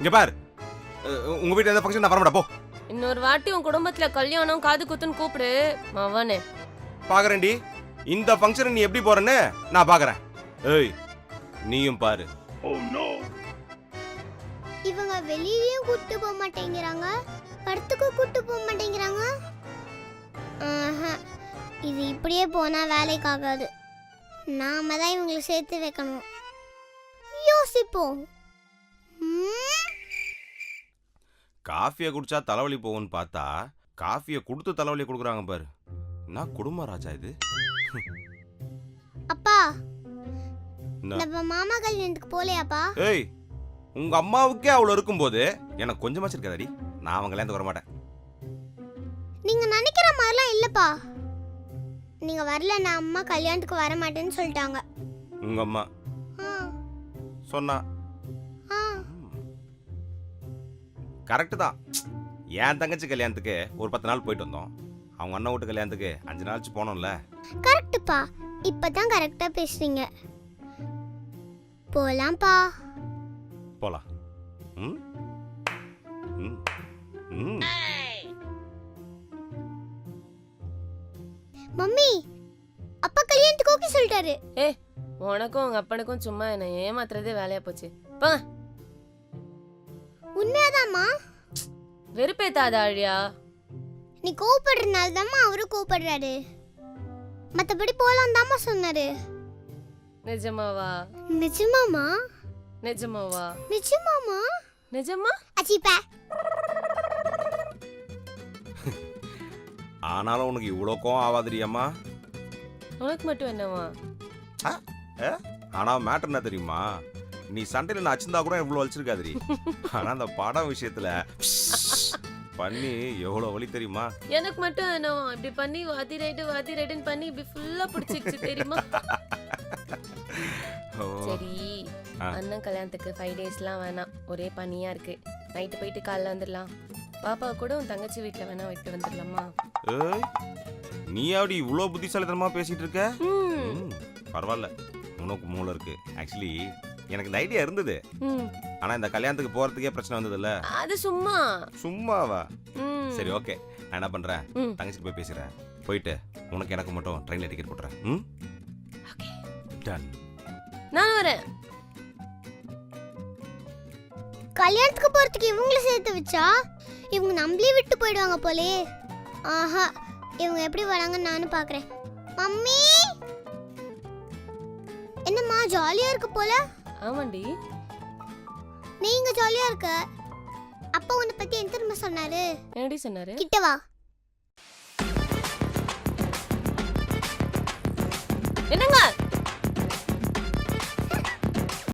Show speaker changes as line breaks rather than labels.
இங்க பார், உங்க வீட்டுல எந்த ஃபங்க்ஷன் நான் வரமாட்டா போ.
இன்னொரு வாட்டி உன் குடும்பத்துல கல்யாணம் காது குத்துன்னு கூப்பிடு மவனே.
பாக்குறேன்டி, இந்த ஃபங்க்ஷன் நீ எப்படி போறன்னு நான் பாக்குறேன். ஏய் நீயும் பாரு.
இவங்க வெளியிலயும் கூட்டு போக மாட்டேங்கிறாங்க, படத்துக்கு கூட்டு போக மாட்டேங்கிறாங்க. இது இப்படியே போனா வேலைக்கு ஆகாது. நாம தான் இவங்களை சேர்த்து வைக்கணும். யோசிப்போம்.
காஃபியை குடிச்சா தலைவலி போகும்னு பார்த்தா காஃபியை கொடுத்து தலைவலி கொடுக்குறாங்க பாரு. நான் குடும்ப ராஜா இது.
அப்பா, நம்ம மாமா கல்யாணத்துக்கு போலையாப்பா?
ஏய், உங்க அம்மாவுக்கே அவ்வளோ இருக்கும்போது எனக்கு கொஞ்சமாச்சு இருக்காதடி. நான் அவங்க கல்யாணத்துக்கு வர மாட்டேன்.
நீங்க நினைக்கிற மாதிரிலாம் இல்லப்பா. நீங்க வரல, நான் அம்மா கல்யாணத்துக்கு வர மாட்டேன்னு சொல்லிட்டாங்க.
உங்க அம்மா சொன்னா கரெக்டு தான். என் தங்கச்சி கல்யாணத்துக்கு ஒரு 10 நாள் போயிட்டு வந்தோம். அவங்க அண்ணன் வீட்டு கல்யாணத்துக்கு 5 நாளாச்சு போனோம்ல.
கரெக்டுப்பா, இப்பதான் கரெக்டா பேசுறீங்க. போலாம்ப்பா.
போலாம்.
மம்மி, அப்பா கல்யாணத்துக்கு ஓகே சொல்லிட்டாரு.
உனக்கும் உங்க அப்பனுக்கும் சும்மா என்ன ஏமாத்துறதே வேலையா போச்சு. பா,
உண்மையாதாம்மா?
வெறுப்பேத்தாத ஆழியா.
நீ கோவப்படுறதுனால தாம்மா அவரும் கோவப்படுறாரு. மத்தபடி போலாம் தாம்மா சொன்னாரு.
நிஜமாவா?
நிஜமாமா?
நிஜமாவா?
நிஜமாமா?
நிஜமா?
அச்சிப்பா.
ஆனாலும் உனக்கு இவ்வளோ கோவம் ஆகாதுடியம்மா.
உனக்கு மட்டும் என்னவா?
ஆனா மேட்டர் என்ன தெரியுமா? நீ சண்டையில நான் அச்சிருந்தா கூட இவ்வளோ வலிச்சிருக்காதுடி. ஆனா அந்த படம் விஷயத்துல பண்ணி எவ்வளோ வலி தெரியுமா?
எனக்கு மட்டும் என்னவா? இப்படி பண்ணி வாதி ரைடுன்னு பண்ணி இப்படி ஃபுல்லா பிடிச்சிருச்சு தெரியுமா? சரி, அண்ணன் கல்யாணத்துக்கு 5 டேஸ்லாம் வேணாம். ஒரே பனியா இருக்கு. நைட்டு போயிட்டு காலைல வந்துடலாம். பாப்பா கூட உன் தங்கச்சி வீட்டுல வேணா விட்டு வந்துடலாமா?
ஏய், நீ அப்படி இவ்வளோ புத்திசாலித்தனமா பேசிட்டு இருக்க? பரவாயில்ல, உனக்கு மூளை இருக்கு. ஆக்சுவலி எனக்கு இந்த ஐடியா இருந்தது. ஆனா இந்த கல்யாணத்துக்கு போறதுக்கே பிரச்சனை வந்ததுல்ல.
அது சும்மாவா?
சரி, ஓகே. நான் என்ன பண்றேன், தங்கச்சிக்கு போய் பேசுறேன். போயிட்டு உனக்கு எனக்கு மட்டும் ட்ரெயின்ல டிக்கெட் போட்டுறேன். டன்.
நான் வரேன்.
கல்யாணத்துக்கு போறதுக்கு இவங்களை சேர்த்து வச்சா இவங்க நம்மளே விட்டு போயிடுவாங்க போலே. ஆஹா, இவங்க எப்படி வராங்கன்னு நானும் பாக்குறேன். மம்மி, என்னம்மா ஜாலியா இருக்கு போல?
ஆமாண்டி.
நீங்க ஜாலியா இருக்க. அப்பா உன்னை பத்தி என்ன தெரியுமா சொன்னாரு?
என்னடி சொன்னாரு?
கிட்ட வா.
என்னங்க?